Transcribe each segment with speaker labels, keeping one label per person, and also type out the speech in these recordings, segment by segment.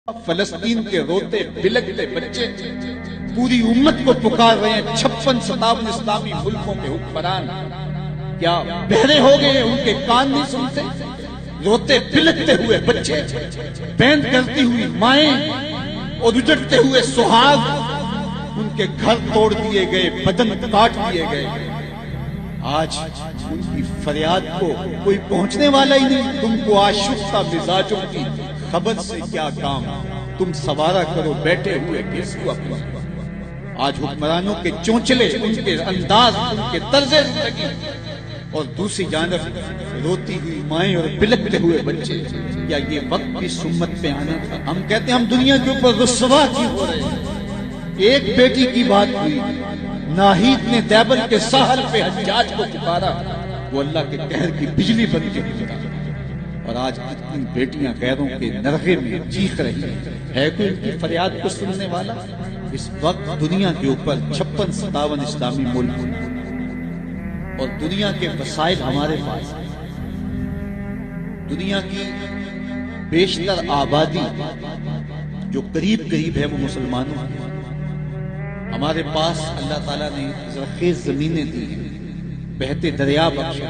Speaker 1: فلسطین کے روتے بلکتے بچے پوری امت کو پکار رہے ہیں۔ 56-57 اسلامی ملکوں کے حکمران کیا بہرے ہو گئے؟ ان کے کان نہیں سنتے؟ روتے بلکتے ہوئے بچے، بین کرتی ہوئی مائیں اور اجڑتے ہوئے سہاگ، ان کے گھر توڑ دیے گئے، بدن کاٹ دیے گئے۔ آج ان کی فریاد کو کوئی پہنچنے والا ہی نہیں۔ تم کو آشفتہ مزاجوں کی خبر سے کیا کام، تم سوارا کرو بیٹھے ہوئے کس کو اپنا۔ آج حکمرانوں کے چونچلے، ان کے انداز، ان کے طرز زندگی، اور دوسری جانب روتی ہوئی مائیں اور بلکتے ہوئے بچے۔ کیا یہ وقت بھی سمت پہ آنا تھا؟ ہم کہتے ہیں ہم دنیا کے اوپر رسوا کیوں ہو رہے ہیں؟ ایک بیٹی کی بات ہوئی، ناہید نے دیبل کے ساحل پہ حجاج کو پکارا، وہ اللہ کے قہر کی بجلی بن کے گزرا۔ اور آج کتنی بیٹیاں غیروں کے نرغے میں چیخ رہی ہیں، ہے کوئی ان کی فریاد کو سننے والا؟ اس وقت دنیا کے اوپر 56-57 اسلامی ملک اور دنیا کے وسائل ہمارے پاس ہیں۔ دنیا کی بیشتر آبادی جو قریب قریب ہے وہ مسلمانوں کی۔ ہمارے پاس اللہ تعالیٰ نے زرخیز زمینیں دی ہیں، بہتے دریا بخشے،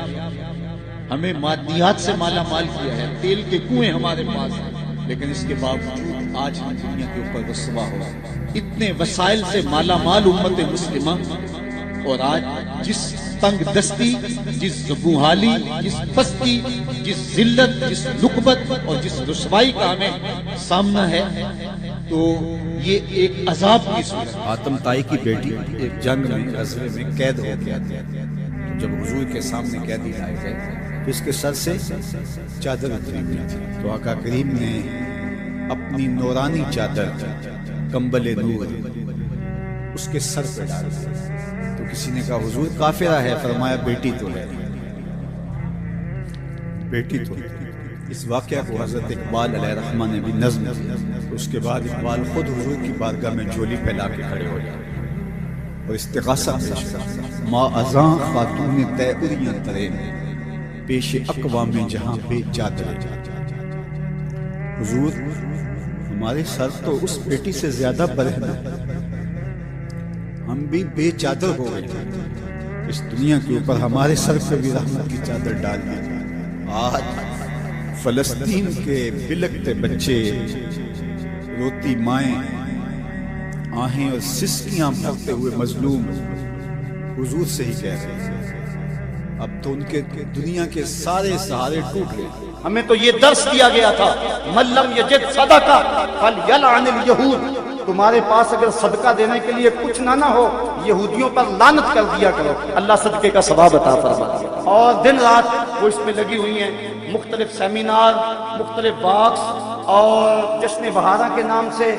Speaker 1: ہمیں مادیات سے مالا مال کیا ہے، تیل کے کنویں ہمارے پاس ہیں، لیکن اس کے باوجود آج ہم دنیا کے اوپر رسوا ہو رہے ہیں۔ اتنے وسائل سے مالا مال امت مسلمہ، اور آج جس تنگ دستی، جس زبوحالی، جس پستی، جس ذلت، جس نکبت اور جس رسوائی کا ہمیں سامنا ہے، تو یہ ایک عذاب کی صورت۔
Speaker 2: آتم تائی کی بیٹی ایک جنگ میں غزوے میں قید ہو گیا تھا۔ جب حضور کے سامنے قیدی لائے گئے تو اس کے سر سے چادر اتری ہوئی تھی، تو آقا کریم نے اپنی نورانی چادر کمبل نور اس کے سر پہ ڈال دی۔ تو کسی نے کہا حضور کافرہ ہے، فرمایا بیٹی تو ہے، بیٹی تو ہے۔ اس واقعہ کو حضرت اقبال علیہ الرحمہ نے بھی نظم کیا۔ اس کے بعد اقبال خود حضور کی بارگاہ میں جھولی پھیلا کے کھڑے ہو گئے اور استغاثہ پیش کر، ما ازاں خاتون تیعریاں ترے میں پیش اقوام جہاں بے چادر۔ حضور ہمارے سر تو اس بیٹی سے زیادہ برہنہ، ہم بھی بے چادر ہو گئے، اس دنیا کے اوپر ہمارے سر پہ بھی رحمت کی چادر ڈال دی۔ آج فلسطین کے بلکتے بچے، روتی مائیں، آہیں اور سسکیاں بھرتے ہوئے مظلوم حضور سے ہی کہہ رہے ہیں، اب تو ان کے دنیا کے سارے سہارے ٹوٹ گئے۔
Speaker 3: ہمیں تو یہ درس دیا گیا تھا، من لم یجد صدقہ فلیلعن الیہود، تمہارے پاس اگر صدقہ دینے کے لیے کچھ نہ ہو، یہودیوں پر لعنت کر دیا کرو، اللہ صدقے کا ثواب عطا فرمائے۔ اور دن رات وہ اس میں لگی ہوئی ہیں، مختلف سیمینار، مختلف واکس اور جشن بہارا کے نام سے،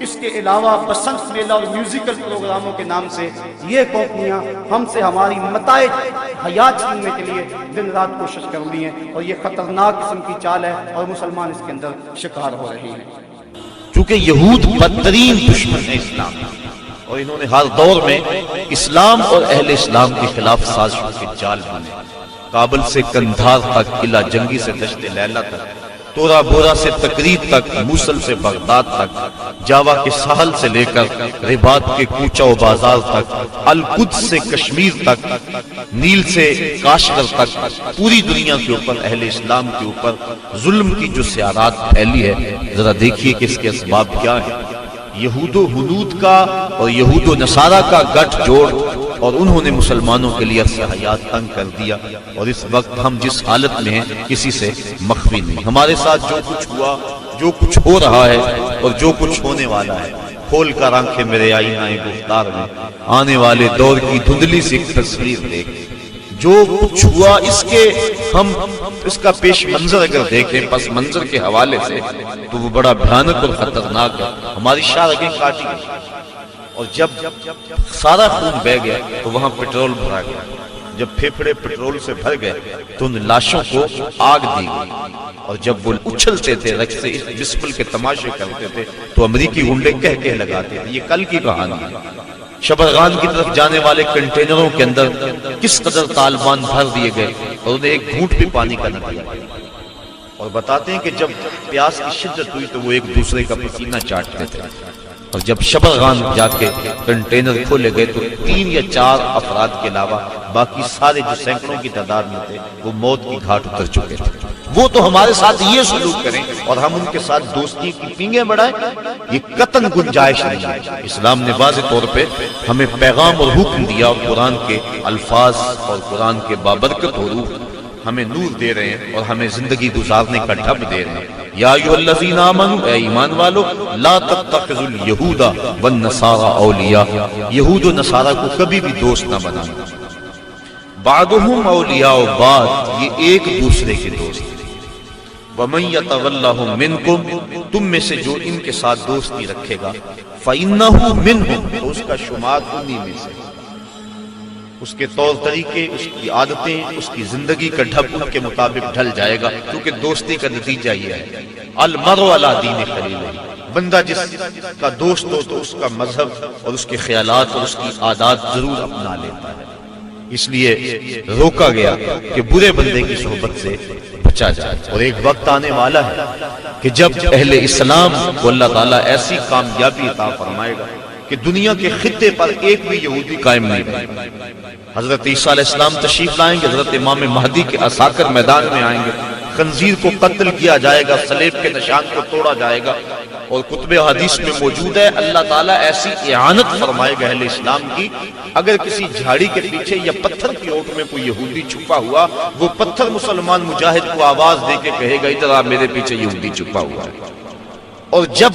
Speaker 3: اس کے علاوہ بسنت میلہ اور میوزیکل پروگراموں کے نام سے یہ کمپنیاں ہم سے ہماری متاع حیات چھیننے کے لیے دن رات کوشش کر رہی ہیں، اور یہ خطرناک قسم کی چال ہے اور مسلمان اس کے اندر شکار ہو رہے ہیں۔
Speaker 4: چونکہ یہود بدترین دشمن ہے اسلام، اور انہوں نے ہر دور میں اسلام اور اہل اسلام کے خلاف سازشوں کے جال بنے۔ کابل سے کندھار تک، قلعہ جنگی سے دشت لیلہ تک، تورا بورا سے تقریب تک، موصل سے بغداد تک، جاوا کے ساحل سے لے کر رباط کے کوچہ و بازار تک، القدس سے کشمیر تک، نیل سے کاشغر تک، پوری دنیا کے اوپر اہل اسلام کے اوپر ظلم کی جو سیارات پھیلی ہے، ذرا دیکھیے کہ اس کے اسباب کیا ہیں۔ یہود و ہنود کا اور یہود و نصارہ کا گٹھ جوڑ، اور انہوں نے مسلمانوں کے لیے عرصہ حیات تنگ کر دیا، اور اس وقت ہم جس حالت میں ہیں کسی سے مخفی نہیں۔ ہمارے ساتھ جو کچھ ہوا، جو کچھ ہو رہا ہے اور جو کچھ ہونے والا ہے، کھول کر آنکھیں میرے آئینہ گفتار میں آنے والے دور کی دھندلی سی ایک تصویر دیکھ۔ جو کچھ ہوا اس کا پیش منظر اگر دیکھیں پس منظر کے حوالے سے، تو وہ بڑا بھیانک اور خطرناک ہے۔ ہماری شاہ کاٹی گئی، اور جب سارا خون بہ گیا تو وہاں پٹرول بھرا گیا۔ جب پھیپھڑے پٹرول سے بھر گئے تو ان لاشوں کو آگ دی گئی، اور جب وہ اچھلتے تھے، رقص بسمل کے تماشے کرتے تھے، تو امریکی گنڈے کہہ لگاتے تھے۔ یہ کل کی کہانی ہے۔ شبرغان کی طرف جانے والے کنٹینروں کے اندر کس قدر طالبان بھر دیے گئے، اور انہیں ایک گھونٹ بھی پانی کا نہ پیا۔ اور بتاتے ہیں کہ جب پیاس کی شدت ہوئی تو وہ ایک دوسرے کا پسینہ چاٹتے تھے، اور جب شبرغان جا کے کنٹینر کھولے گئے تو 3 یا 4 افراد کے علاوہ باقی سارے جو سینکڑوں کی تعداد میں تھے وہ موت کی گھاٹ اتر چکے تھے۔ وہ تو ہمارے ساتھ یہ سلوک کریں اور ہم ان کے ساتھ دوستی کی پینگیں بڑھائیں، یہ قطعاً گنجائش نہیں ہے۔ اسلام نے واضح طور پہ ہمیں پیغام اور حکم دیا، اور قرآن کے الفاظ اور قرآن کے بابرکت حروف ہمیں نور دے رہے ہیں اور ہمیں زندگی گزارنے کا ڈھب دے رہے ہیں۔ یا ایھا الذین آمنوا، اے ایمان والو، لا تتخذوا اليہود والنصارى اولیاء، یہود و نصارہ کو کبھی بھی دوست نہ بنانا۔ بعضهم اولیاء بعض، یہ ایک دوسرے کے دوست ہیں۔ ومن یتولہم منکم، تم میں سے جو ان کے ساتھ دوستی رکھے گا، فإنہ منہم، تو اس کا شمار انہی میں سے، اس کے طور طریقے، اس کی عادتیں، اس کی زندگی کا ڈھب ان کے مطابق ڈھل جائے گا، کیونکہ دوستی کا نتیجہ یہ ہے المرء علی دین خلیلہ، بندہ جس کا دوست ہو تو اس کا مذہب اور اس کے خیالات اور اس کی عادات ضرور اپنا لیتا ہے۔ اس لیے روکا گیا کہ برے بندے کی صحبت سے بچا جائے، اور ایک وقت آنے والا ہے کہ جب اہل اسلام کو اللہ تعالیٰ ایسی کامیابی عطا فرمائے گا کہ دنیا کے خطے پر ایک بھی یہودی قائم نہیں رہے۔ حضرت عیسیٰ علیہ السلام تشریف لائیں گے، حضرت امام مہدی کے عساکر میدان میں آئیں گے، خنزیر کو قتل کیا جائے گا، صلیب کے نشان کو توڑا جائے گا، اور کتب حدیث میں موجود ہے اللہ تعالیٰ ایسی اعانت فرمائے گا اہل اسلام کی، اگر کسی جھاڑی کے پیچھے یا پتھر کی اوٹ میں کوئی یہودی چھپا ہوا، وہ پتھر مسلمان مجاہد کو آواز دے کے کہے گا ادھر آ، میرے پیچھے یہودی چھپا ہوا ہے۔ اور جب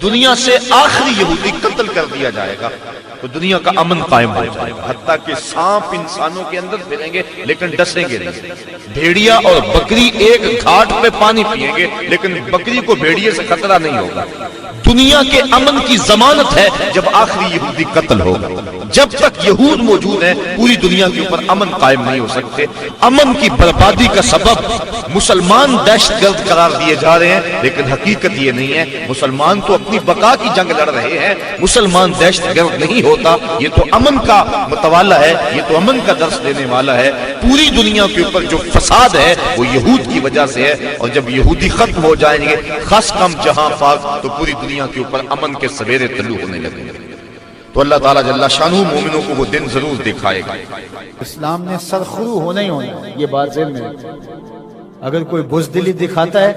Speaker 4: دنیا سے آخری یہودی قتل کر دیا جائے گا تو دنیا کا امن قائم ہو جائے گا، حتیٰ کہ سانپ انسانوں کے اندر پھریں گے لیکن ڈسیں گے نہیں، بھیڑیا اور بکری ایک گھاٹ پہ پانی پئیں گے لیکن بکری کو بھیڑیے سے خطرہ نہیں ہوگا۔ دنیا کے امن کی ضمانت ہے جب آخری یہودی قتل ہوگا۔ جب تک یہود موجود ہیں پوری دنیا کے اوپر امن قائم نہیں ہو سکتے۔ امن کی بربادی کا سبب مسلمان دہشت گرد قرار دیے جا رہے ہیں، لیکن حقیقت یہ نہیں ہے، مسلمان تو اپنی بقا کی جنگ لڑ رہے ہیں، مسلمان دہشت گرد نہیں ہوتا۔ یہ تو امن کا متوالا ہے، یہ تو امن کا درس دینے والا ہے۔ پوری دنیا کے اوپر جو فساد ہے وہ یہود کی وجہ سے ہے، اور جب یہودی ختم ہو جائیں گے خاص کم جہاں پاک، تو پوری دنیا کے اوپر امن کے سویرے طلوع ہونے لگیں گے۔ تو اللہ تعالیٰ جل شانہ مومنوں کو وہ دن ضرور دکھائے گا۔
Speaker 2: اسلام نے سرخرو ہونا ہی ہونا، یہ بات ذہن میں رکھیں۔ اگر کوئی بزدلی دکھاتا ہے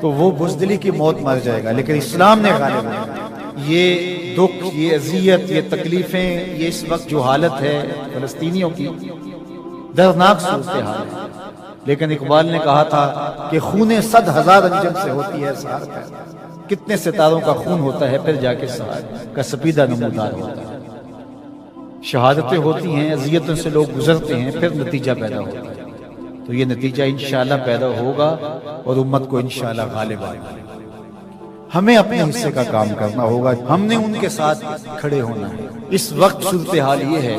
Speaker 2: تو وہ بزدلی کی موت مر جائے گا، لیکن اسلام نے غالب ہونا۔ یہ دکھ، یہ اذیت، یہ تکلیفیں، یہ اس وقت جو حالت ہے فلسطینیوں کی، دردناک صورتحال ہے، لیکن اقبال نے کہا تھا کہ خون 100,000 انجم سے ہوتی ہے سہار پیدا، کتنے ستاروں کا خون ہوتا ہے پھر جا کے سہار کا سپیدہ نمودار ہوتا ہے۔ شہادتیں ہوتی ہیں، اذیتوں سے لوگ گزرتے ہیں، پھر نتیجہ پیدا ہوتا ہے۔ تو یہ نتیجہ انشاءاللہ پیدا ہوگا اور امت کو انشاءاللہ غالب آئے گا۔ ہمیں اپنے حصے کا کام کرنا ہوگا، ہم نے ان کے ساتھ کھڑے ہونا ہے۔ اس وقت صورتحال یہ ہے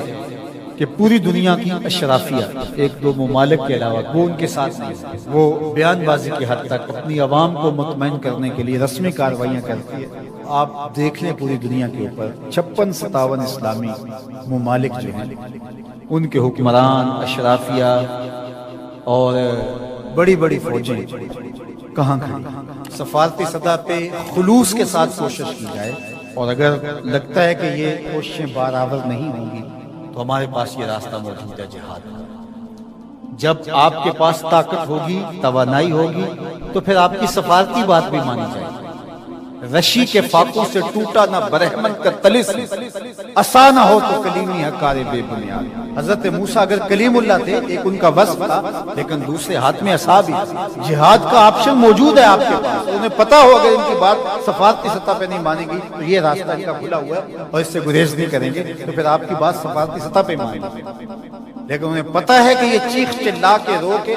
Speaker 2: کہ پوری دنیا کی اشرافیہ، ایک دو ممالک کے علاوہ، وہ ان کے ساتھ نہیں، وہ بیان بازی کی حد تک اپنی عوام کو مطمئن کرنے کے لیے رسمی کارروائیاں کرتی ہے۔ آپ دیکھ لیں پوری دنیا کے اوپر 56-57 اسلامی ممالک جو ہیں، ان کے حکمران، اشرافیہ اور بڑی بڑی فوجیں کہاں کھڑی۔ سفارتی سطح پہ خلوص کے ساتھ کوشش کی جائے، اور اگر لگتا ہے کہ یہ کوششیں برآور نہیں ہوں گی تو ہمارے پاس یہ راستہ موجود ہے، جہاد۔ جب آپ کے پاس طاقت ہوگی، توانائی ہوگی، تو پھر آپ کی سفارتی بات بھی مانی جائے گی۔ رشی کے فاقوں سے ٹوٹا نہ برہمن کا طلسم، عصا نہ ہو تو کلیمی حکار بے بنیاد۔ حضرت موسیٰ اگر کلیم اللہ تھے، ایک ان کا وصف تھا، لیکن دوسرے ہاتھ میں عصا بھی تھی۔ جہاد کا آپشن موجود ہے آپ کے پاس، انہیں پتا ہو اگر ان کی بات سفارتی سطح پہ نہیں مانے گی تو یہ راستہ ان کا کھلا ہوا ہے اور اس سے گریز نہیں کریں گے، تو پھر آپ کی بات سفارتی سطح پہ مانیں گے۔ لیکن انہیں پتا ہے کہ یہ چیخ چلا کے رو کے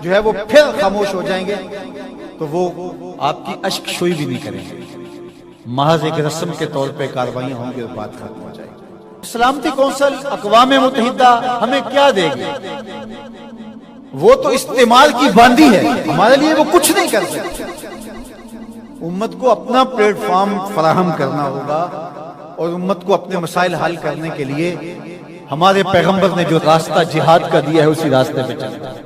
Speaker 2: جو ہے وہ پھر خاموش ہو جائیں گے، تو وہ آپ کی اشک شوئی بھی نہیں کریں گے، محض ایک رسم کے طور پہ کاروائیاں ہوں گی اور بات ختم ہو جائے گی۔ سلامتی کونسل اقوام متحدہ ہمیں کیا دے گی؟ وہ تو استعمال کی باندھی ہے، ہمارے لیے وہ کچھ نہیں کر سکتے۔ امت کو اپنا پلیٹ فارم فراہم کرنا ہوگا، اور امت کو اپنے مسائل حل کرنے کے لیے ہمارے پیغمبر نے جو راستہ جہاد کا دیا ہے اسی راستے پہ چلنا ہے۔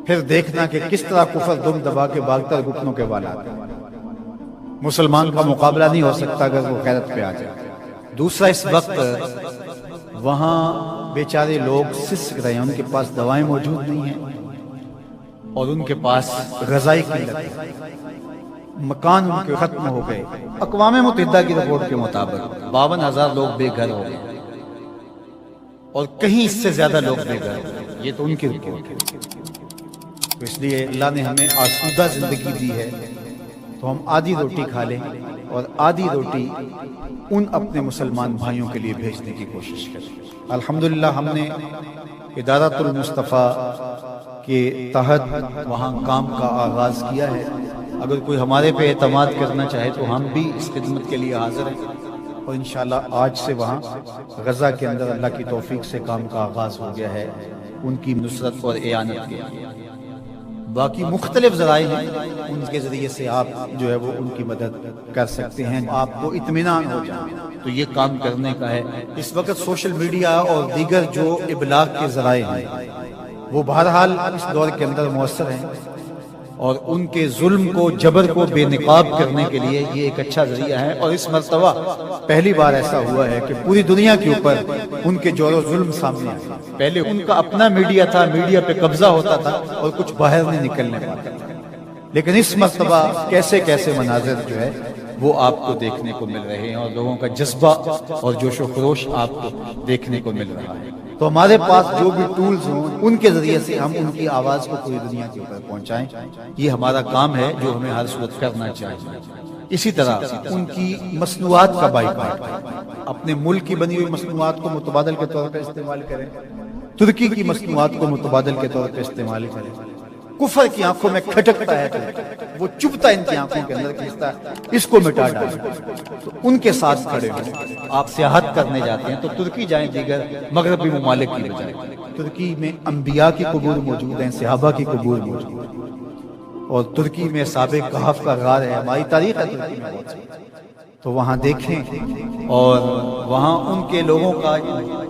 Speaker 2: پھر دیکھنا کہ کس طرح کفر دم دبا کے بھاگتا ہے گھٹنوں کے بال آتے ہیں۔ مسلمان کا مقابلہ نہیں ہو سکتا اگر وہ غیرت پہ آ جائے۔ دوسرا، اس وقت وہاں بیچارے لوگ سسک رہے ہیں، ان کے پاس دوائیں موجود نہیں ہیں اور ان کے پاس غذائی قلت ہے، مکان ان کے ختم ہو گئے۔ اقوام متحدہ کی رپورٹ کے مطابق 52,000 لوگ بے گھر ہو گئے اور کہیں اس سے زیادہ لوگ بے گھر ہو گئے۔ یہ تو ان کی رپورٹ ہے۔ تو اس لیے اللہ نے ہمیں آسودہ زندگی دی ہے تو ہم آدھی روٹی کھا لیں اور آدھی روٹی ان اپنے مسلمان بھائیوں کے لیے بھیجنے کی کوشش کریں۔ الحمدللہ ہم نے ادارۃ المصطفیٰ کے تحت وہاں کام کا آغاز کیا ہے۔ اگر کوئی ہمارے پہ اعتماد کرنا چاہے تو ہم بھی اس خدمت کے لیے حاضر ہیں، اور انشاءاللہ آج سے وہاں غزہ کے اندر اللہ کی توفیق سے کام کا آغاز ہو گیا ہے ان کی نصرت اور اعانت کے لیے۔ باقی مختلف ذرائع ہیں، ان کے ذریعے سے آپ جو ہے وہ ان کی مدد کر سکتے ہیں۔ آپ کو اطمینان ہو جائے تو یہ کام کرنے کا ہے۔ اس وقت سوشل میڈیا اور دیگر جو ابلاغ کے ذرائع ہیں وہ بہرحال اس دور کے اندر مؤثر ہیں، اور ان کے ظلم کو، جبر کو بے نقاب کرنے کے لیے یہ ایک اچھا ذریعہ ہے۔ اور اس مرتبہ پہلی بار ایسا ہوا ہے کہ پوری دنیا کے اوپر ان کے جور و ظلم سامنے آئے۔ پہلے ان کا اپنا میڈیا تھا، میڈیا پہ قبضہ ہوتا تھا اور کچھ باہر نہیں نکلنے پاتا تھا، لیکن اس مرتبہ کیسے کیسے مناظر جو ہے وہ آپ کو دیکھنے کو مل رہے ہیں، اور لوگوں کا جذبہ اور جوش و خروش آپ کو دیکھنے کو مل رہا ہے۔ تو ہمارے پاس جو بھی ٹولز ہوں ان کے ذریعے سے ہم ان کی آواز کو پوری دنیا کے اوپر پہنچائیں، یہ ہمارا کام ہے جو ہمیں ہر صورت کرنا چاہیے۔ اسی طرح ان کی مصنوعات کا بائیکاٹ، اپنے ملک کی بنی ہوئی مصنوعات کو متبادل کے طور پر استعمال کریں، ترکی کی مصنوعات کو متبادل کے طور پر استعمال کریں۔ کفر کی آنکھوں میں کھٹکتا ہے تو وہ چبھتا ان کی آنکھوں کے اندر کھینچتا ہے، اس کو مٹا ڈالیں۔ تو ان کے ساتھ کھڑے ہوں۔ آپ سیاحت کرنے جاتے ہیں تو ترکی جائیں دیگر مغربی ممالک کی بجائے۔ ترکی میں انبیاء کی قبور موجود ہیں، صحابہ کی قبور موجود ہیں، اور ترکی میں سابق کہف کا غار ہے۔ ہماری تاریخ ہے ترکی میں بہت سی، تو وہاں دیکھیں اور وہاں ان کے لوگوں کا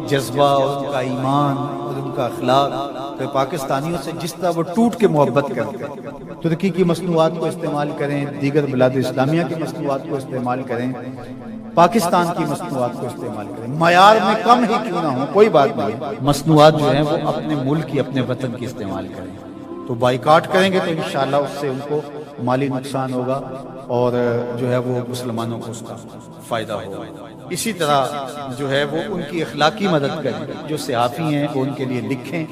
Speaker 2: جذبہ اور ان کا ایمان اور ان کا اخلاق کہ پاکستانیوں سے جس طرح وہ ٹوٹ کے محبت کرتے ہیں۔ ترکی کی مصنوعات کو استعمال کریں، دیگر بلاد اسلامیہ کی مصنوعات کو استعمال کریں، پاکستان کی مصنوعات کو استعمال کریں، معیار میں کم ہی کیوں نہ ہو کوئی بات نہیں، مصنوعات جو ہیں وہ اپنے ملک کی، اپنے وطن کی استعمال کریں۔ تو بائیکاٹ کریں گے تو انشاءاللہ اس سے ان کو مالی نقصان ہوگا اور جو ہے وہ مسلمانوں کو اس کا فائدہ ہوگا۔ اسی طرح جو ہے وہ ان کی اخلاقی مدد کریں، جو صحافی ہیں وہ ان کے لیے لکھیں،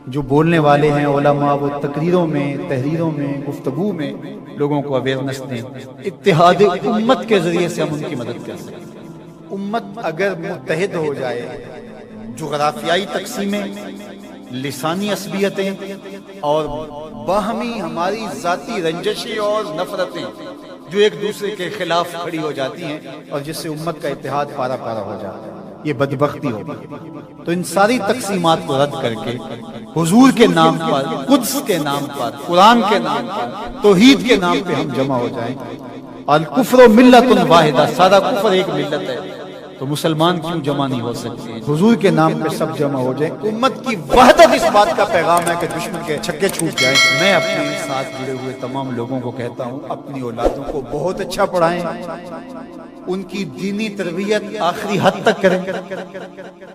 Speaker 2: جو بولنے والے ہیں علماء وہ تقریروں میں، تحریروں میں، گفتگو میں لوگوں کو اویئرنس دیں۔ اتحاد امت کے ذریعے سے ہم ان کی مدد کر سکیں۔ امت اگر متحد ہو جائے، جغرافیائی تقسیمیں، لسانی عصبیتیں اور باہمی ہماری ذاتی رنجشیں اور نفرتیں جو ایک دوسرے کے خلاف کھڑی ہو جاتی ہیں اور جس سے امت کا اتحاد پارا پارا ہو جاتا ہے، یہ بدبختی ہوگی۔ تو ان ساری تقسیمات کو رد کر کے حضور کے نام پر، قدس کے نام پر، قرآن کے نام پر، توحید کے نام پہ ہم جمع ہو جائیں۔ الکفر ملت واحدہ، سارا کفر ایک ملت ہے، تو مسلمان کیوں جمع نہیں ہو سکتے؟ حضور کے نام پہ سب جمع ہو جائیں۔ امت کی وحدت اس بات کا پیغام ہے کہ دشمن کے چھکے چھوٹ جائیں۔ میں اپنے ساتھ جڑے ہوئے تمام لوگوں کو کہتا ہوں، اپنی اولادوں کو بہت اچھا پڑھائیں، ان کی دینی تربیت آخری حد تک کریں،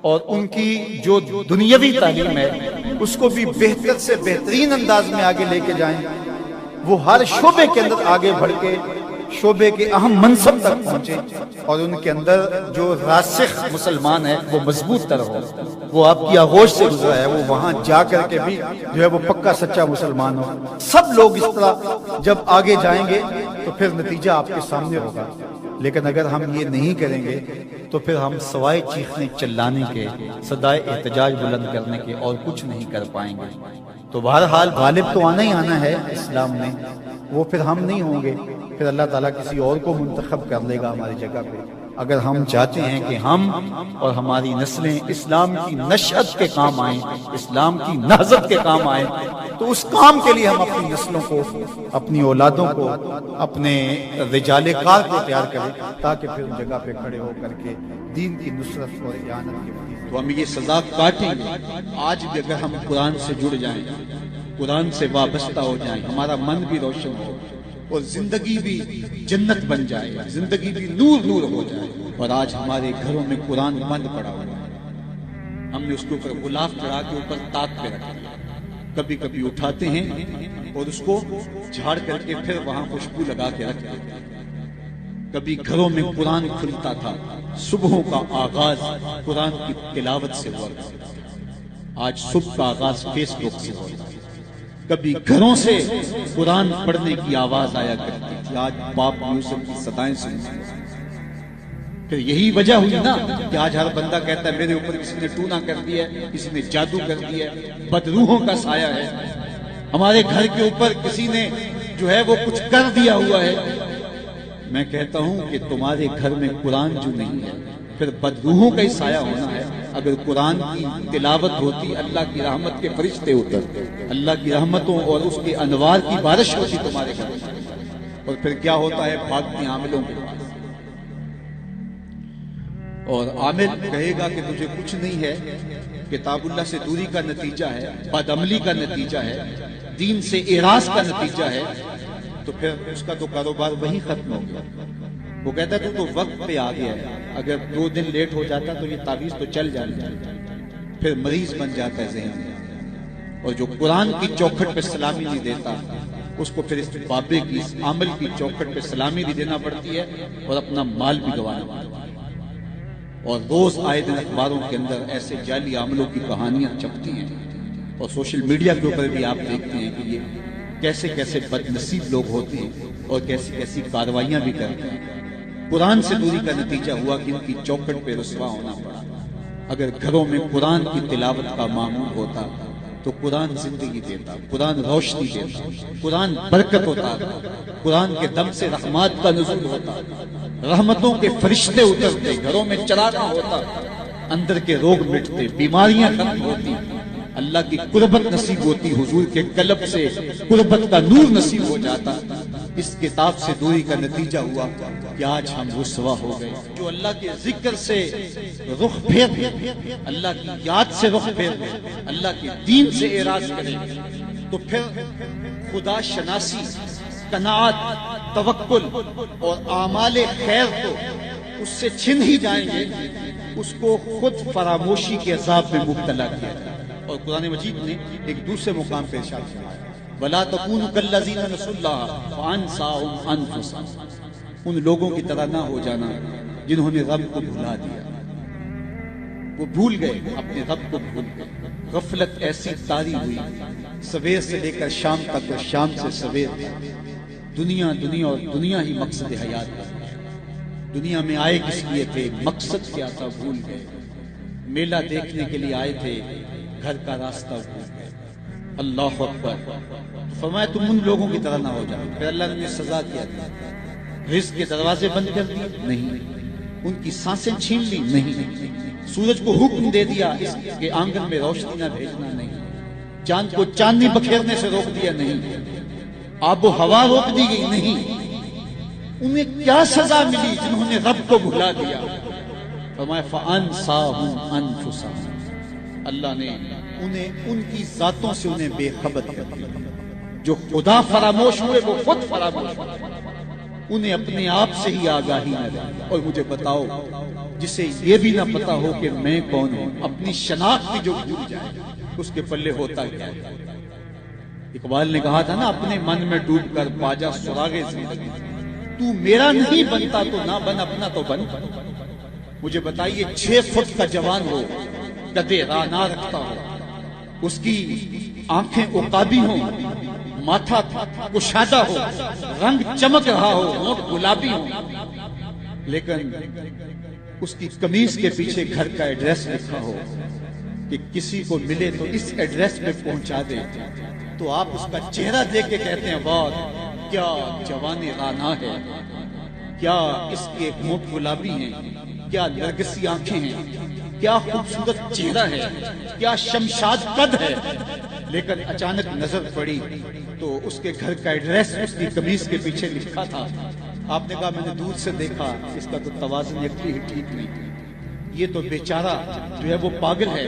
Speaker 2: اور ان کی جو دنیاوی تعلیم ہے اس کو بھی بہتر سے بہترین انداز میں آگے لے کے جائیں۔ وہ ہر شعبے کے اندر آگے بڑھ کے شعبے کے اہم منصب تک پہنچے، اور ان کے اندر جو راسخ مسلمان ہے وہ مضبوط تر ہو، وہ آپ کی آغوش سے گزرا ہے، وہ وہاں جا کر کے بھی جو ہے وہ پکا سچا مسلمان ہو۔ سب لوگ اس طرح جب آگے جائیں گے تو پھر نتیجہ آپ کے سامنے ہوگا۔ لیکن اگر ہم یہ نہیں کریں گے تو پھر ہم سوائے چیخنے چلانے کے، صدائے احتجاج بلند کرنے کے اور کچھ نہیں کر پائیں گے۔ تو بہرحال غالب تو آنا ہی آنا ہے اسلام نے، وہ پھر ہم نہیں ہوں گے، پھر اللہ تعالیٰ کسی اور کو منتخب کر لے گا ہماری جگہ پہ۔ اگر ہم چاہتے ہیں کہ ہم اور ہماری نسلیں اسلام کی نشأت کے کام آئیں، اسلام کی نہضت کے کام آئیں، تو اس کام کے لیے ہم اپنی نسلوں کو، اپنی اولادوں کو، اپنے رجال کار کو تیار کریں، تاکہ پھر ان جگہ پہ کھڑے ہو کر کے دین کی نصرت اور اعانت کے
Speaker 1: تو ہم یہ سزا کاٹیں گے۔ آج بھی اگر ہم قرآن سے جڑ جائیں، قرآن سے وابستہ ہو جائیں، ہمارا من بھی روشن ہو اور زندگی بھی جنت بن جائے، زندگی بھی نور نور ہو جائے۔ اور آج ہمارے گھروں میں قرآن بند پڑا ہوا ہے، ہم نے اس کے اوپر غلاف چڑھا کے اوپر تاک پہ رکھ دیا، کبھی کبھی اٹھاتے ہیں اور اس کو جھاڑ کر کے پھر وہاں خوشبو لگا کے رکھ دیتے ہیں۔ کبھی گھروں میں قرآن کھلتا تھا، صبحوں کا آغاز قرآن کی تلاوت سے ہوا کرتا تھا، آج صبح کا آغاز فیس بک سے ہو رہا ہے۔ کبھی گھروں سے قرآن پڑھنے کی آواز آیا کرتی تھی، آج باپ یوسف کی صدائیں سنتی ہیں۔ پھر یہی وجہ ہوئی نا کہ آج ہر بندہ کہتا ہے میرے اوپر کسی نے ٹونا کر دیا ہے، کسی نے جادو کر دیا ہے، بدروحوں کا سایہ ہے، ہمارے گھر کے اوپر کسی نے جو ہے وہ کچھ کر دیا ہوا ہے۔ میں کہتا ہوں کہ تمہارے گھر میں قرآن جو نہیں ہے پھر بدروحوں کا ہی سایہ ہونا ہے۔ اگر قرآن کی تلاوت ہوتی، اللہ کی رحمت کے فرشتے اترتے، اللہ کی رحمتوں اور اس کے انوار کی بارش ہوتی تمہارے گھر میں، اور پھر کیا ہوتا ہے، بھاگتی عاملوں کے پاس، اور عامل کہے گا کہ تجھے کچھ نہیں ہے، کتاب اللہ سے دوری کا نتیجہ ہے، بد عملی کا نتیجہ ہے، دین سے اعراض کا نتیجہ ہے، تو پھر اس کا تو کاروبار وہی ختم ہو گیا۔ وہ کہتا ہے تو وقت پہ آ گیا ہے، اگر 2 دن لیٹ ہو جاتا تو یہ تعویذ تو چل جاتا، پھر مریض بن جاتا ہے ذہن میں۔ اور جو قرآن کی چوکھٹ پہ سلامی نہیں دیتا اس کو پھر اس بابے کی، اس عمل کی چوکھٹ پہ سلامی بھی دینا پڑتی ہے اور اپنا مال بھی گنوانا پڑتا ہے۔ اور روز آئے دن اخباروں کے اندر ایسے جعلی عاملوں کی کہانیاں چھپتی ہیں، اور سوشل میڈیا کے اوپر بھی آپ دیکھتے ہیں کہ یہ کیسے کیسے بد نصیب لوگ ہوتے ہیں اور کیسی کیسی کاروائیاں بھی کرتے ہیں۔ قرآن سے دوری کا نتیجہ ہوا کہ ان کی چوکھٹ پہ رسوا ہونا پڑا۔ اگر گھروں میں قرآن کی تلاوت کا معمول ہوتا تو قرآن زندگی دیتا، قرآن روشنی دیتا، قرآن برکت ہوتا، قرآن کے دم سے رحمات کا نزول ہوتا، رحمتوں کے فرشتے اترتے، گھروں میں چراغاں ہوتا، اندر کے روگ مٹتے، بیماریاں ختم ہوتی، اللہ کی قربت نصیب ہوتی، حضور کے قلب سے قربت کا نور نصیب ہو جاتا۔ اس کتاب سے دوری کا نتیجہ ہوا کہ آج ہم رسوا ہو گئے۔ جو اللہ کے ذکر سے رخ پھیر دے، اللہ کی یاد سے رخ پھیر دے، اللہ کے دین سے اعراض کرے، تو پھر خدا شناسی، قناعت، توکل اور اعمال خیر تو اس سے چھن ہی جائیں گے، اس کو خود فراموشی کے عذاب میں مبتلا کیا جائے۔ اور قرآن مجید نے ایک دوسرے مقام پہ ارشاد فرمایا، وَلَا تَكُونُوا كَالَّذِينَ نَسُوا اللَّهَ فَأَنسَاهُمْ أَنفُسَهُمْ، ان لوگوں کی طرح نہ ہو جانا جنہوں نے رب کو بھلا دیا، وہ بھول گئے، اپنے رب کو بھول گئے، غفلت ایسی طاری ہوئی، سویر سے لے کر شام تک اور شام سے سویر تک دنیا دنیا اور دنیا ہی مقصد حیات تھا۔ دنیا میں آئے کس لیے تھے، مقصد کیا تھا، بھول گئے۔ میلہ دیکھنے کے لیے آئے تھے، گھر کا راستہ بھول گئے۔ اللہ اکبر۔ فرمایا تم ان لوگوں کی طرح نہ ہو جاؤ۔ پھر اللہ نے سزا کیا تھا، رزق کے دروازے بند کر دیے؟ نہیں۔ ان کی سانسیں چھین لی؟ نہیں۔ سورج کو حکم دے دیا اس کے آنگن میں روشنی نہ بھیجنا؟ نہیں۔ چاند کو چاندنی بکھیرنے سے روک دیا؟ نہیں۔ آب و ہوا روک دی گئی؟ نہیں۔ انہیں کیا سزا ملی جنہوں نے رب کو بھلا دیا؟ فرمایا فَأَنسَاهُمْ أَنفُسَهُمْ، اللہ نے انہیں ان کی ذاتوں سے انہیں بے خبر کر دیا۔ جو خدا فراموش ہوئے وہ خود فراموش ہوئے، انہیں اپنے آپ سے ہی آگاہی نہ رہی۔ اور مجھے بتاؤ، جسے یہ بھی نہ پتا ہو کہ میں کون ہوں، اپنی شناخت جو بھول جائے، اس کے پلے ہوتا کیا ہے؟ اقبال نے کہا تھا نا، اپنے من میں ڈوب کر باجا سراغے زندگی، تو میرا نہیں بنتا تو نہ بن، اپنا تو بن۔ مجھے بتائیے 6 فٹ کا جوان ہو، قدے رانا رکھتا ہو، اس کی آنکھیں عقابی ہوں، ماتھا کشادہ ہو، رنگ چمک رہا ہو، ہونٹ گلابی ہو، لیکن اس کی قمیض کے پیچھے گھر کا ایڈریس لکھا ہو کہ کسی کو ملے تو اس ایڈریس پہ پہنچا دے، تو آپ اس کا چہرہ دیکھ کے کہتے ہیں واہ کیا جوان رانا ہے، کیا اس کے ہونٹ گلابی ہیں، کیا نرگسی آنکھیں ہیں، کیا خوبصورت چہرہ ہے، کیا شمشاد قد ہے۔ لیکن اچانک نظر پڑی تو اس کے گھر کا ایڈریس اس کی قمیض کے پیچھے لکھا تھا۔ آپ نے کہا میں نے دور سے دیکھا، اس کا تو توازن عقلی ہی ٹھیک نہیں، یہ تو بیچارہ جو ہے وہ پاگل ہے،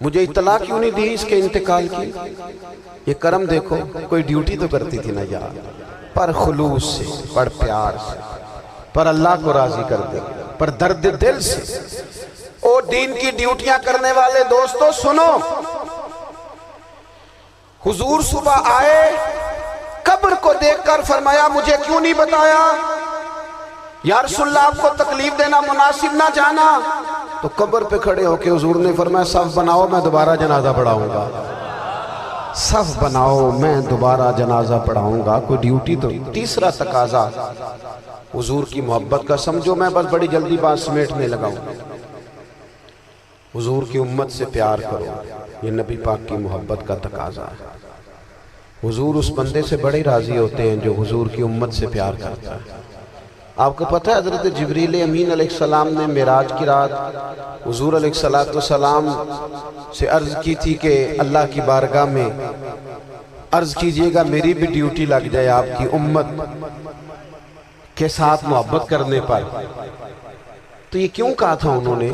Speaker 5: مجھے اطلاع کیوں نہیں دی اس کے انتقال کی؟ یہ کرم دیکھو، کوئی ڈیوٹی تو کرتی تھی نا یار، پر خلوص سے، پر پیار سے، پر اللہ کو راضی کرتے، پر درد دل سے۔ او دین کی ڈیوٹیاں کرنے والے دوستو سنو، حضور صبح آئے، قبر کو دیکھ کر فرمایا مجھے کیوں نہیں بتایا؟ یا رسول اللہ آپ کو تکلیف دینا مناسب نہ جانا؟ تو قبر پہ کھڑے ہو کے حضور نے فرمایا صف بناؤ میں دوبارہ جنازہ پڑھاؤں گا، صف بناؤ میں دوبارہ جنازہ پڑھاؤں گا۔ کوئی ڈیوٹی تو۔ تیسرا تقاضا حضور کی محبت کا، سمجھو میں بس بڑی جلدی بات سمیٹنے لگا ہوں، حضور کی امت سے پیار کرو، یہ نبی پاک کی محبت کا تقاضا ہے۔ حضور اس بندے سے بڑے راضی ہوتے ہیں جو حضور کی امت سے پیار کرتا ہے۔ آپ کو پتہ ہے حضرت جبریل امین علیہ السلام نے معراج کی رات حضور علیہ السلام سے عرض کی تھی کہ اللہ کی بارگاہ میں عرض کیجئے گا میری بھی ڈیوٹی لگ جائے آپ کی امت کے ساتھ محبت کرنے پر۔ تو یہ کیوں کہا تھا انہوں نے؟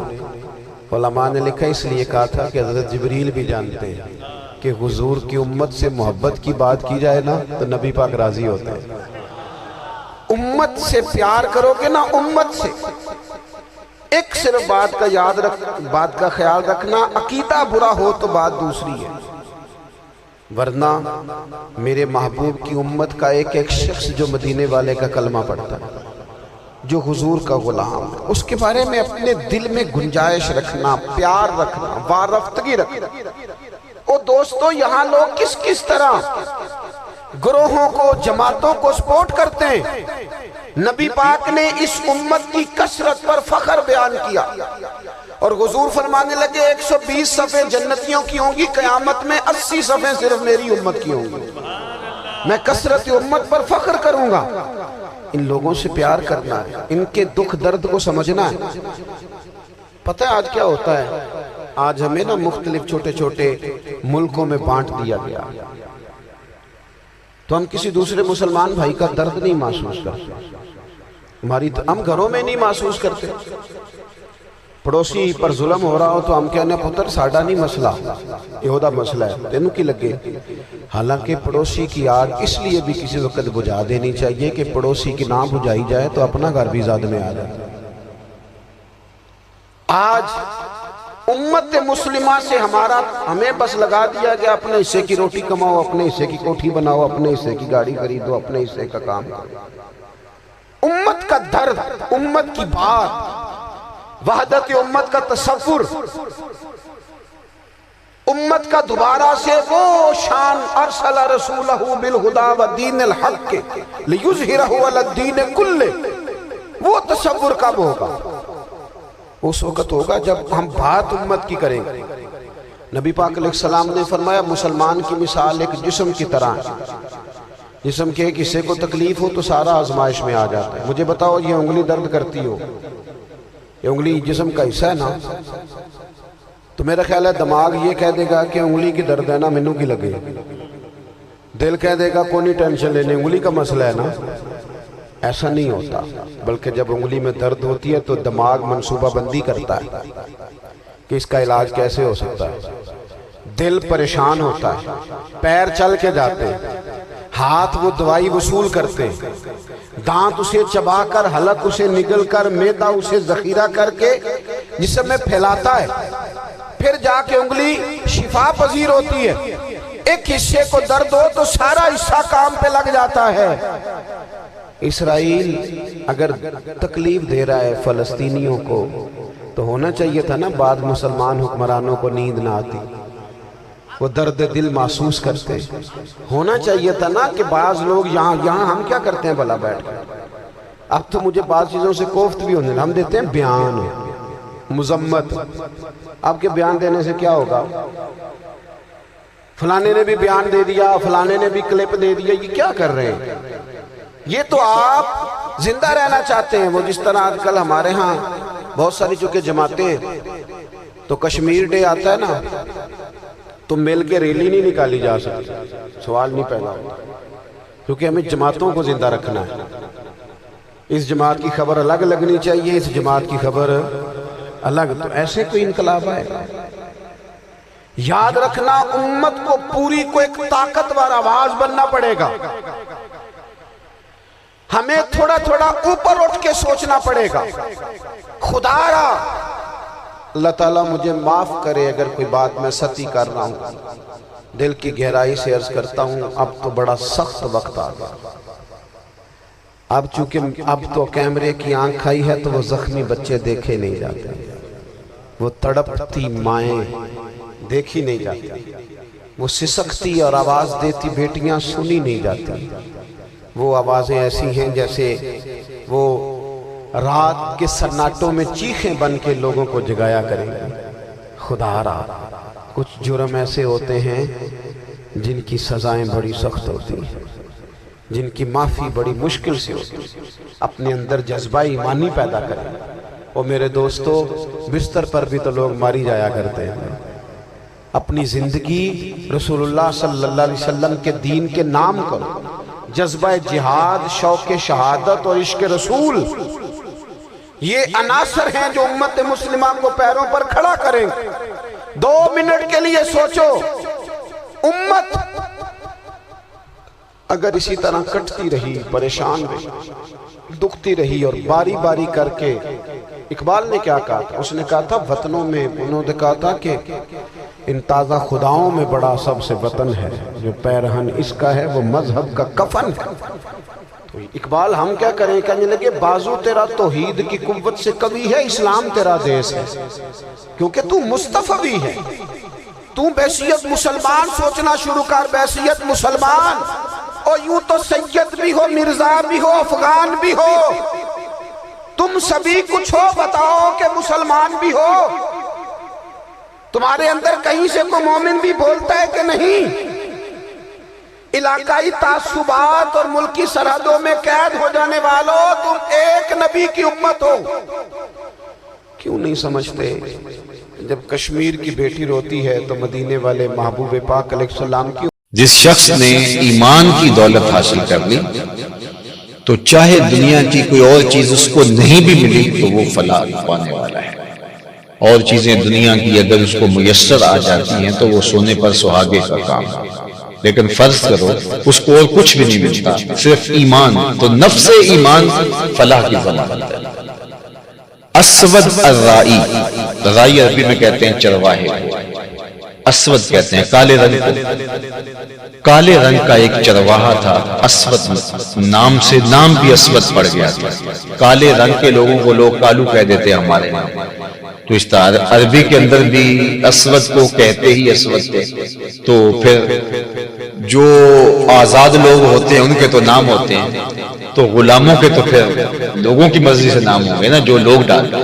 Speaker 5: علماء نے لکھا اس لیے کہا تھا کہ حضرت جبریل بھی جانتے ہیں کہ حضور کی امت سے محبت کی بات کی جائے نا تو نبی پاک راضی ہوتے ہیں۔ امت سے پیار کرو گے نا، امت سے ایک صرف بات کا خیال رکھنا، عقیدہ برا ہو تو بات دوسری ہے، ورنہ میرے محبوب کی امت کا ایک ایک شخص جو مدینے والے کا کلمہ پڑھتا ہے، جو حضور کا غلام ہے، اس کے بارے میں اپنے دل میں گنجائش رکھنا، پیار رکھنا، وارفتگی رکھنا۔ او دوستو یہاں لوگ کس کس طرح گروہوں کو، جماعتوں کو سپورٹ کرتے ہیں۔ نبی پاک نے اس امت کی کثرت پر فخر بیان کیا اور حضور فرمانے لگے 120 صفیں جنتیوں کی ہوں گی، قیامت میں 80 صفیں صرف میری امت کی ہوں گی، میں کثرت امت پر فخر کروں گا۔ ان لوگوں سے پیار کرنا ہے، ان کے دکھ درد کو سمجھنا ہے۔ پتہ ہے آج کیا ہوتا ہے؟ آج ہمیں نا مختلف چھوٹے چھوٹے ملکوں میں بانٹ دیا گیا، تو ہم کسی دوسرے مسلمان بھائی کا درد نہیں محسوس کرتے، ہم گھروں میں نہیں محسوس کرتے۔ پڑوسی پر ظلم ہو رہا ہو تو ہم کہنے پتر ساڑا نہیں مسئلہ، یہودہ مسئلہ ہے، تینوں کی لگے۔ حالانکہ پڑوسی کی آگ اس لیے بھی کسی وقت بجھا دینی چاہیے کہ پڑوسی کی نہ بجھائی جائے تو اپنا گھر بھی زاد میں آ جائے۔ آج امت مسلمہ سے ہمیں بس لگا دیا گیا اپنے حصے کی روٹی کماؤ، اپنے حصے کی کوٹھی بناؤ، اپنے حصے کی گاڑی خریدو، اپنے حصے کا کام کرو۔ امت کا درد، امت کی بات، وحدت امت کا تصور، امت کا دوبارہ سے وہ شان ارسل رسولہ بالہدی ودین الحق لیظہرہ علی الدین کلہ، وہ تصور کب ہوگا؟ اس وقت ہوگا جب ہم بات امت کی کریں گے۔ نبی پاک علیہ السلام نے فرمایا مسلمان کی مثال ایک جسم کی طرح ہے، جسم کے ایک حصے کو تکلیف ہو تو سارا آزمائش میں آ جاتا ہے۔ مجھے بتاؤ یہ انگلی درد کرتی ہو، یہ انگلی جسم کا حصہ ہے نا، تو میرا خیال ہے دماغ یہ کہہ دے گا کہ انگلی کی درد ہے نا مینوں کی لگے، دل کہہ دے گا کوئی نہیں ٹینشن لینے، انگلی کا مسئلہ ہے نا۔ ایسا نہیں ہوتا، بلکہ جب انگلی میں درد ہوتی ہے تو دماغ منصوبہ بندی کرتا ہے کہ اس کا علاج کیسے ہو سکتا ہے، دل پریشان ہوتا ہے، پیر چل کے جاتے ہیں، ہاتھ وہ دوائی وصول کرتے ہیں، دانت اسے چبا کر، حلق اسے نگل کر، معدہ اسے ذخیرہ کر کے جسم میں پھیلاتا ہے، پھر جا کے انگلی شفا پذیر ہوتی ہے۔ ایک حصے کو درد ہو تو سارا حصہ کام پہ لگ جاتا ہے۔ اسرائیل اگر تکلیف دے رہا ہے فلسطینیوں کو تو ہونا چاہیے تھا نا بعد مسلمان حکمرانوں کو نیند نہ آتی، وہ درد دل محسوس کرتے، ہونا چاہیے تھا نا کہ بعض لوگ یہاں ہم کیا کرتے ہیں بھلا بیٹھ کر، اب تو مجھے بعض چیزوں سے کوفت بھی ہونے، ہم دیتے ہیں بیان، مذمت۔ آپ کے بیان دینے سے کیا ہوگا؟ فلانے نے بھی بیان دے دیا، فلانے نے بھی کلپ دے دیا، یہ کیا کر رہے ہیں؟ یہ تو آپ زندہ رہنا چاہتے ہیں۔ وہ جس طرح آج کل ہمارے ہاں بہت ساری چونکہ جماعتیں تو کشمیر ڈے آتا ہے نا تو مل کے ریلی نہیں نکالی جا سکتی، سوال نہیں پیدا ہوتا، کیونکہ ہمیں جماعتوں کو زندہ رکھنا ہے۔ اس جماعت کی خبر الگ لگنی چاہیے، اس جماعت کی خبر الگ، تو ایسے کوئی انقلاب آئے گا؟ یاد رکھنا امت کو پوری کو ایک طاقتور آواز بننا پڑے گا، ہمیں تھوڑا تھوڑا اوپر اٹھ کے سوچنا پڑے گا۔ خدا را اللہ تعالیٰ مجھے معاف کرے اگر کوئی بات میں سطحی کر رہا ہوں، دل کی گہرائی سے عرض کرتا ہوں اب تو بڑا سخت وقت آ گیا۔ اب چونکہ اب تو کیمرے کی آنکھ آئی ہے تو وہ زخمی بچے دیکھے نہیں جاتے، وہ تڑپتی مائیں دیکھی نہیں جاتی، وہ سسکتی اور آواز دیتی بیٹیاں سنی نہیں جاتی۔ وہ آوازیں ایسی ہیں جیسے وہ رات کے سناٹوں میں چیخیں بن کے لوگوں کو جگایا کریں گے۔ خدا را کچھ جرم ایسے ہوتے ہیں جن کی سزائیں بڑی سخت ہوتی ہیں، جن کی معافی بڑی مشکل سے ہوتی ہے۔ اپنے اندر جذبہ ایمانی پیدا کریں۔ اور میرے دوستو، بستر پر بھی تو لوگ ماری جایا کرتے ہیں۔ اپنی زندگی رسول اللہ صلی اللہ علیہ وسلم کے دین کے نام کرو، جذبہ جہاد، شوق شہادت اور عشق رسول، یہ عناصر ہیں جو امت مسلمہ کو پیروں پر کھڑا کریں۔ 2 منٹ کے لیے سوچو، امت اگر اسی طرح کٹتی رہی، پریشان رہی، دکھتی رہی اور باری باری کر کے، اقبال نے کیا کہا تھا؟ اس نے کہا تھا وطنوں میں، انہوں نے کہا تھا کہ ان تازہ خداؤں میں بڑا سب سے وطن ہے، جو پیرہن اس کا ہے وہ مذہب کا کفن ہے۔ تو اقبال ہم کیا کریں؟ کہنے لگے بازو تیرا توحید کی قوت سے قوی ہے، اسلام تیرا دیس ہے، کیونکہ تو مصطفی ہے۔ تو بحیثیت مسلمان سوچنا شروع کر، بحیثیت مسلمان، اور یوں تو سید بھی ہو، مرزا بھی ہو، افغان بھی ہو، تم سبھی کچھ ہو، بتاؤ کہ مسلمان بھی ہو۔ تمہارے اندر کہیں سے کوئی مومن بھی بولتا ہے کہ نہیں؟ علاقائی تعصبات اور ملکی سرحدوں میں قید ہو جانے والوں، تم ایک نبی کی امت ہو۔ کیوں نہیں سمجھتے؟ جب کشمیر کی بیٹی روتی ہے تو مدینے والے محبوب پاک علیہ السلام کی،
Speaker 6: جس شخص نے ایمان کی دولت حاصل کر لی تو چاہے دنیا کی کوئی اور چیز اس کو نہیں بھی ملی تو وہ فلاح پانے والا ہے۔ اور چیزیں دنیا کی اگر اس کو میسر آ جاتی ہیں تو وہ سونے پر سہاگے کا کام ہے، لیکن فرض کرو اس کو اور کچھ بھی نہیں ملتا، صرف ایمان، تو نفس ایمان فلاح کی ضمانت ہے۔ اسود الرائی، رائی عربی میں کہتے ہیں چرواہے کو، اسود کہتے ہیں کالے رنگ کو۔ کالے رنگ کا ایک چرواہا تھا، اسود نام سے، نام بھی اسود پڑ گیا تھا۔ کالے رنگ کے لوگوں کو لوگ کالو کہہ دیتے ہمارے یہاں، تو اس طرح عربی کے اندر بھی اسود کو کہتے ہی اسود تھے۔ تو پھر جو آزاد لوگ ہوتے ہیں ان کے تو نام ہوتے ہیں، تو غلاموں کے تو پھر لوگوں کی مرضی سے نام ہوں گے نا، جو لوگ ڈالتے،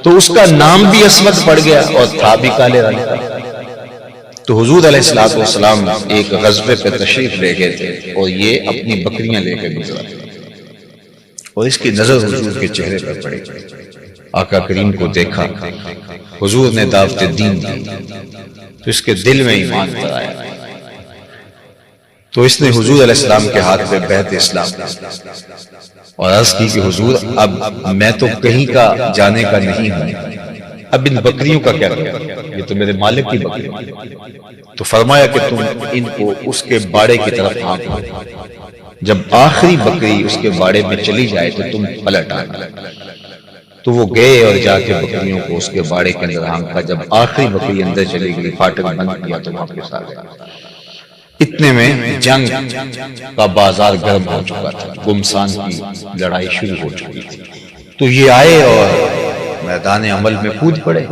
Speaker 6: تو اس کا نام بھی اسود پڑ گیا اور تھا بھی کالے رنگ کا۔ تو حضور علیہ السلام ایک غزوے پہ تشریف لے گئے تھے اور یہ اپنی بکریاں لے کے گزرا، اور اس کی نظر حضور کے چہرے پر پڑی۔ آقا کریم کو دیکھا، حضور نے دعوت دین دی تو اس کے دل میں ایمان پر آیا، تو اس نے حضور علیہ السلام کے ہاتھ پہ بیعت اسلام اور عرض کی کہ حضور اب میں تو کہیں کا جانے کا نہیں ہوں، اب ان بکریوں کا کیا کروں؟ یہ تو میرے مالک کی بکری۔ تو فرمایا کہ تم ان کو اس کے باڑے کی طرف ہانکو، جب آخری بکری اس کے باڑے میں چلی جائے تو تم پلٹ آنا۔ تو وہ گئے اور جا کے بکریوں کو اس کے باڑے کے اندر ہانکا، جب آخری بکری اندر چلی گئی، پھاٹک بند کیا تو واپس آ گیا۔ اتنے میں جنگ کا بازار گرم ہو چکا تھا، گمسان کی لڑائی شروع ہو چکی تھی۔ تو یہ آئے اور میدان عمل میں کود پڑے،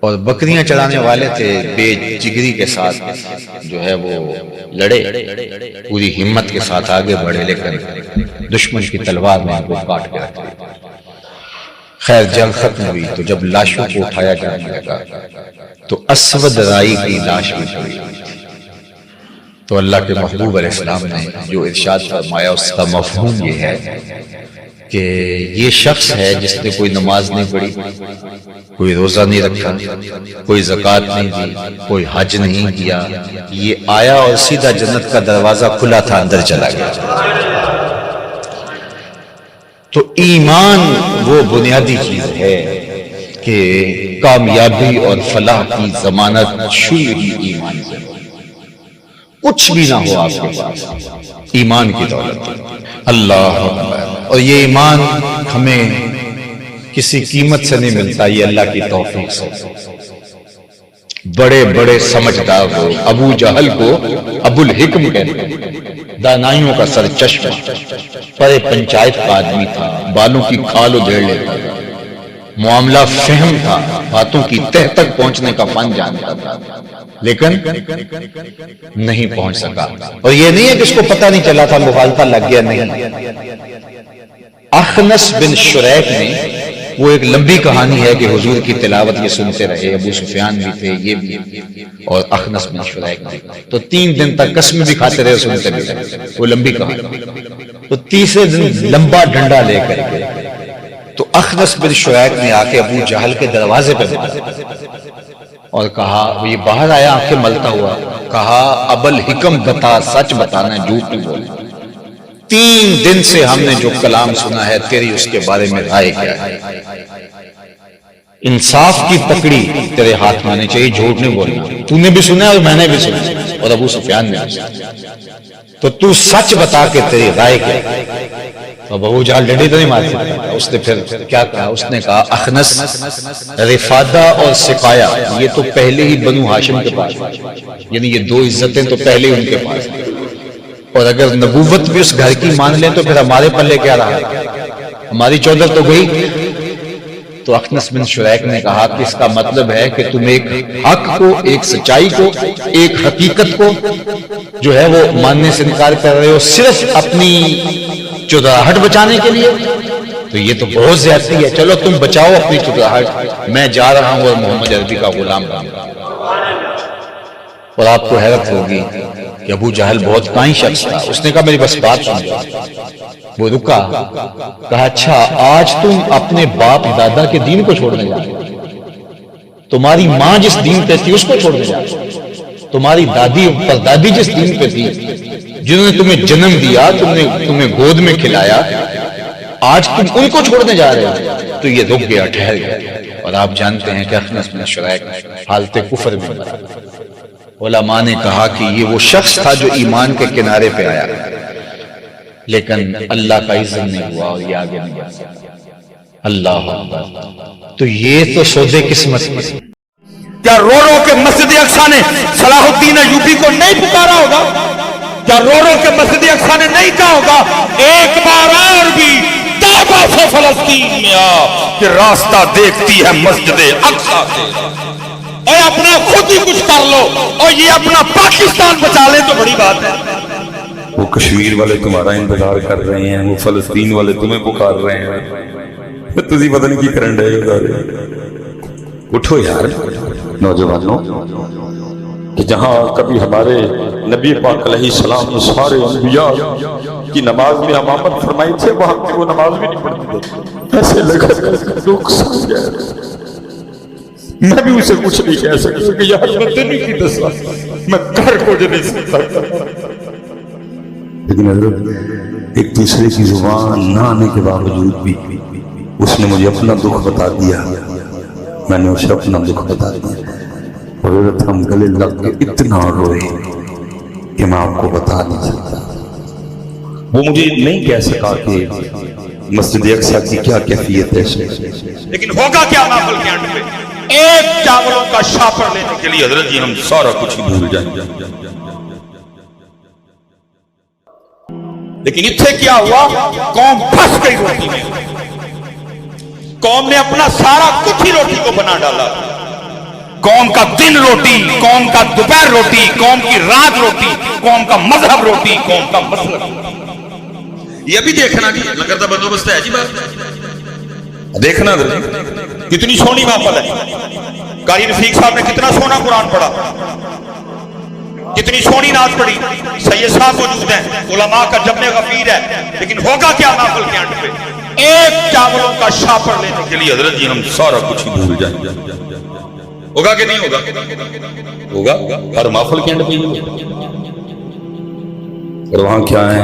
Speaker 6: اور بکریاں چڑھانے والے تھے بے جگری کے ساتھ جو ہے وہ لڑے، پوری ہمت کے ساتھ آگے بڑھے، لیکن دشمن کی تلوار نے ان کو کاٹ کے رکھ دیا۔ خیر جنگ ختم ہوئی تو جب لاشوں کو اٹھایا جانے لگا تو اسود رائی کی لاش بھی پڑی۔ تو اللہ کے محبوب علیہ السلام نے جو ارشاد فرمایا اس کا مفہوم یہ ہے کہ یہ شخص ہے جس نے کوئی نماز نہیں پڑھی، کوئی روزہ نہیں رکھا، کوئی زکوٰۃ نہیں دی، کوئی حج نہیں کیا، یہ آیا اور سیدھا جنت کا دروازہ کھلا تھا اندر چلا گیا۔ تو ایمان وہ بنیادی چیز ہے کہ کامیابی اور فلاح کی ضمانت شروع ہی ایمان سے ہو. کچھ بھی نہ ہو آپ کے پاس، ایمان کی دولت. اللہ اکبر. اور یہ ایمان ہمیں کسی قیمت سے نہیں ملتا، یہ اللہ کی توفیق سے. بڑے بڑے سمجھدار ہو، ابو جہل کو ابو الحکم کہتے ہیں، دانائیوں کا سرچشمہ، بڑے پنچایت کا آدمی تھا، بالوں کی کھال ادھیڑ لیتا تھا، معاملہ فہم تھا، باتوں کی تہ تک پہنچنے کا فن جانتا تھا، لیکن نہیں پہنچ سکا. اور یہ نہیں ہے کہ اس کو پتہ نہیں چلا تھا، مغالطہ لگ گیا، نہیں. اخنس بن شریک نے، وہ ایک لمبی کہانی ہے کہ حضور کی تلاوت یہ سنتے رہے، ابو سفیان بھی تھے، یہ بھی، اور اخنس بن شریک بھی، تو 3 دن تک قسم بھی کھاتے رہے، سنتے بھی رہے. وہ لمبی کہانی. تو تیسرے دن لمبا ڈنڈا لے کر گئے تو اخنس بن شریک نے آ کے ابو جہل کے دروازے پہ مارا اور کہا، یہ باہر آیا آنکھیں ملتا ہوا، کہا ابو الحکم بتا، سچ بتانا، جھوٹ نہیں بولنا. 3 دن سے ہم نے جو کلام سنا ہے، تیری اس کے بارے میں رائے کیا ہے؟ انصاف کی پکڑی تیرے ہاتھ میں آنی چاہیے، جھوٹ نہیں بولنا. تو نے بھی سنا اور میں نے بھی سنا اور ابو سفیان نے بھی سنا، تو تو سچ بتا کے تیری رائے کیا ہے؟ تو ابو جہل ڈنڈی تو نہیں مار سکتا. اس نے پھر کیا کہا؟ اس نے کہا اخنس، رفادہ اور سقایا یہ تو پہلے ہی بنو ہاشم کے پاس، یعنی یہ 2 عزتیں تو پہلے ہی ان کے پاس ہیں، اور اگر نبوت بھی اس گھر کی مان لیں تو پھر ہمارے پلے کیا رہا؟ ہماری چودر تو گئی. تو اخنس بن شریک نے کہا کہ اس کا مطلب ہے کہ تم ایک حق کو، ایک سچائی کو، ایک حقیقت کو جو ہے وہ ماننے سے انکار کر رہے ہو صرف اپنی چودراہٹ بچانے کے لیے. تو یہ تو بہت زیادتی ہے. چلو تم بچاؤ اپنی چودراہٹ، میں جا رہا ہوں اور محمد عربی کا غلام بن رہا ہوں. اور آپ کو حیرت ہوگی کہ ابو جہل بہت کائن شخص تھا. اس نے کہا میری بس بات سن لو. وہ رکا، کہا اچھا آج تم اپنے باپ دادا کے دین کو چھوڑنے جا رہے ہو، تمہاری ماں جس دین پہ تھی اس کو چھوڑنے جا رہے ہو، تمہاری دادی پردادی جس دین پہ تھی، جنہوں نے تمہیں جنم دیا، تمہیں گود میں کھلایا، آج تم ان کو چھوڑنے جا رہے ہو. تو یہ رک گیا، ٹھہر گیا. اور آپ جانتے ہیں کہ اخنس بن شریک حالت کفر میں مرا. علماء نے کہا کہ یہ وہ شخص تھا جو ایمان کے کنارے پہ آیا، لیکن اللہ کا عزت نہیں ہوا اور یہ آگے نہیں گیا. اللہ اکبر. تو یہ تو سودے قسمت.
Speaker 7: کیا رو رو کے مسجد اقصی نے صلاح الدین ایوبی کو نہیں پکارا ہوگا؟ کیا رو رو کے مسجد اقصی نے نہیں کہا ہوگا ایک بار اور بھی طیبہ سے فلسطین میں آ کہ راستہ دیکھتی ہے مسجد اقصی سے، اور اپنا خود ہی کچھ کر لو اور یہ اپنا پاکستان بچا لے تو بڑی بات ہے.
Speaker 8: وہ کشمیر والے تمہارا انتظار کر رہے ہیں، وہ فلسطین والے تمہیں پکار رہے ہیں، تجھے پتہ نہیں کی کرن رہے. اٹھو یار نوجوانوں، کہ جہاں کبھی ہمارے نبی پاک علیہ السلام نے سارے انبیاء کی نماز میں امامت فرمائی تھے، وہاں پہ وہ نماز بھی نہیں پڑھتے تھے. ایسے لگا دکھ سن گیا. میں بھی اسے کچھ نہیں کہہ سکتا کہ یار میں تیری کی دسا، میں کر کچھ نہیں سکتا. لیکن حضرت ایک دوسرے کی زبان نہ آنے کے باوجود بھی اس نے مجھے اپنا دکھ بتا دیا، میں نے اسے اپنا دکھ بتا دیا. اور حضرت ہم گلے لگ کے اتنا روئے کہ میں آپ کو بتا نہیں سکتا. وہ مجھے نہیں کہہ سکا کہ مسجد اقصی کی کیا کیفیت ہے،
Speaker 7: لیکن ہوگا کیا محفل کے اینڈ پہ؟ ایک چاولوں کا شاپر لینے کے لیے حضرت جی ہم سارا کچھ بھول جائیں. لیکن اتنے کیا ہوا؟ قوم پھنس گئی روٹی میں. قوم نے اپنا سارا کچھ ہی روٹی کو بنا ڈالا. قوم کا دن روٹی، قوم کا دوپہر روٹی، قوم کی رات روٹی، قوم کا مذہب روٹی، قوم کا مسلک. یہ بھی دیکھنا کہ لگتا تھا بندوبست ہے جی بات دیکھنا کتنی سونی محفل ہے. قاری رفیق صاحب نے کتنا سونا قرآن پڑھا، کتنی سونی نعت پڑھی. سید صاحب موجود ہیں، علماء کا جمع غفیر ہے. لیکن ہوگا کیا محفل کے اینڈ پہ؟ ایک چاولوں کا شاپر لینے کے لیے حضرت جی ہم سارا کچھ ہی بھول جائیں. ہوگا کہ نہیں ہوگا؟ ہوگا. ہر محفل کے اینڈ پہ.
Speaker 8: اور وہاں کیا ہے؟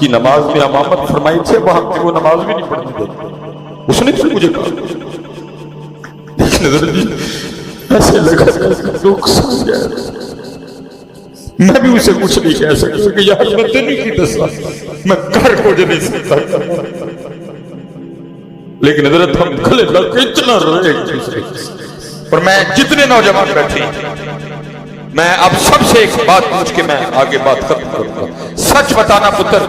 Speaker 8: کی نماز میں امامت فرمائی تھی وہاں پہ وہ نماز بھی نہیں پڑھنے دیتے. اس نے پھر مجھے کہا لیکن حضرت جی ایسے لگا نقصان گیا. میں بھی اسے کچھ نہیں کہہ سکتا کہ یار میں تینوں کی دسا میں کر کو جو نہیں سکتا. لیکن حضرت ہم گلے لگ کے اتنا رہے ایک دوسرے. اور میں جتنے نوجوان بیٹھے میں اب سب سے ایک بات پوچھ کے میں آگے بات ختم کروں گا. سچ بتانا پتر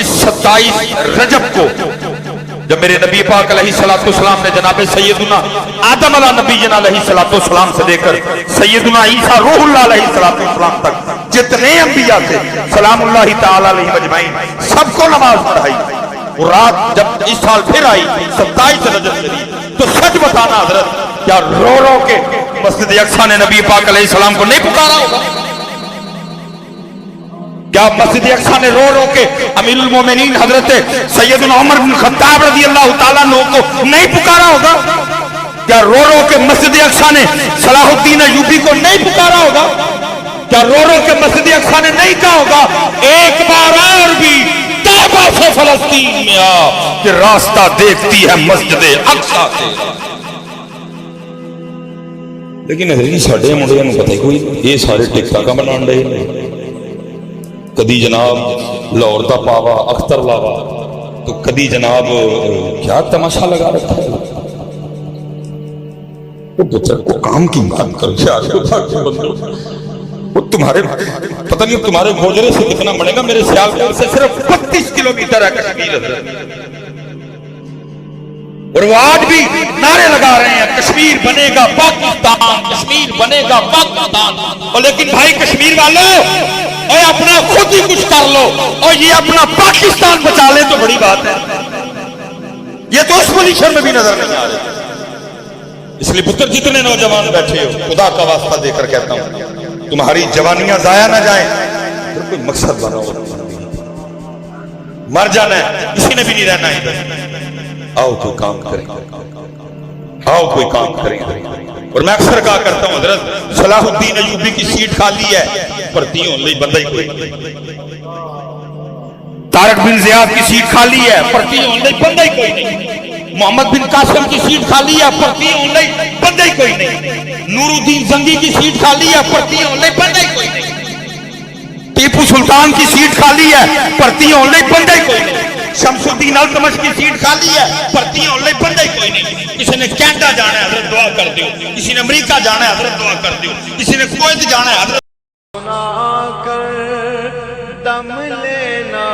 Speaker 8: اس 27 رجب کو جب میرے نبی پاک علیہ السلام نے جناب سیدنا آدم علیہ نبی جنا علیہ السلام سے لے کر سیدنا عیسیٰ روح اللہ علیہ السلام تک جتنے انبیاء تھے سلام اللہ تعالی علیہ مجمعین سب کو نماز پڑھائی. اور رات جب اس سال پھر آئی 27 رجب شریف تو سچ بتانا حضرت کیا رو رو کے مسجد اقصیٰ نے نبی پاک علیہ السلام کو نہیں پکارا ہوگا؟ کیا مسجد اقصیٰ نے رو رو کے امیر المومنین حضرت سیدنا عمر بن خطاب رضی اللہ تعالیٰ عنہ کو نہیں پکارا ہوگا؟ کیا رو رو کے مسجد اقصیٰ نے صلاح الدین ایوبی کو نہیں پکارا ہوگا؟ کیا رو رو کے مسجد اقصیٰ نے نہیں کہا ہوگا ایک بار اور بھی طیبہ سے فلسطین میں آ کہ راستہ دیکھتی ہے مسجد اقصیٰ سے؟ لیکن حضرت ساڈے منڈیاں نوں پتہ کوئی یہ سارے ٹک ٹاک بنان ڈے کدی جناب لاہور دا پاوا اختر لاوا تو کدی جناب کیا تماشا لگا رکھا ہے. وہ بچہ کو کام کی بات کرو یار وہ تمہارے پتہ نہیں تمہارے گوجرے سے کتنا بڑھے گا. میرے سیالکوٹ سے صرف 32 کلومیٹر ہے کشمیر حضرت. اور وہ آج بھی نعرے لگا رہے ہیں کشمیر بنے گا پاکستان کشمیر بنے گا پاکستان. اور لیکن بھائی کشمیر والوں اور اپنا خود ہی کچھ کر لو اور یہ اپنا پاکستان بچا لے تو بڑی بات ہے. یہ تو اس پوزیشن میں بھی نظر نہیں آ رہے. اس لیے پتر جتنے نوجوان بیٹھے ہو خدا کا واسطہ دے کر کہتا ہوں تمہاری جوانیاں ضائع نہ جائیں. پھر کوئی مقصد بناؤ. مر جانا ہے کسی نے بھی نہیں رہنا ہے. آؤ کوئی کام کریں آؤ کوئی کام کریں. اور میں اکثر کہا کرتا ہوں حضرت صلاح الدین ایوبی کی سیٹ خالی ہے پرتیوں لئی بندہ ہی کوئی. طارق بن زیاد کی سیٹ خالی ہے پرتیوں لئی بندہ ہی کوئی نہیں. محمد بن قاسم کی سیٹ خالی ہے پرتیوں لئی بندہ ہی کوئی نہیں. نور الدین زنگی کی سیٹ خالی ہے پرتیوں لئی بندہ ہی کوئی نہیں. ٹیپو سلطان کی سیٹ خالی ہے پرتیوں لئی بندہ ہی کوئی نہیں. شمس الدین التمش کی سیٹ خالی ہے پرتیوں لئی بندہ ہی کوئی نہیں. کسی نے کینیڈا جانا ہے حضرت دعا کر دیو. کسی نے امریکہ جانا ہے حضرت دعا کر دیو. کسی نے کویت جانا ہے حضرت
Speaker 9: کر دم لینا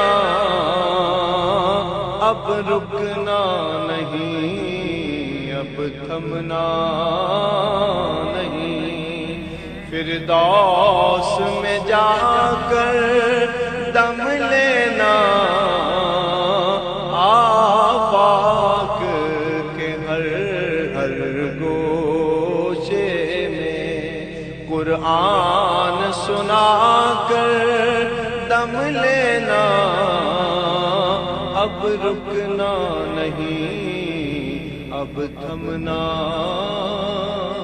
Speaker 9: اب رکنا نہیں اب تھمنا نہیں. فردوس میں جا کر دم لینا آفاق کے ہر ہر گوشے میں قرآن سنا کر دم لینا اب رکنا نہیں اب تھمنا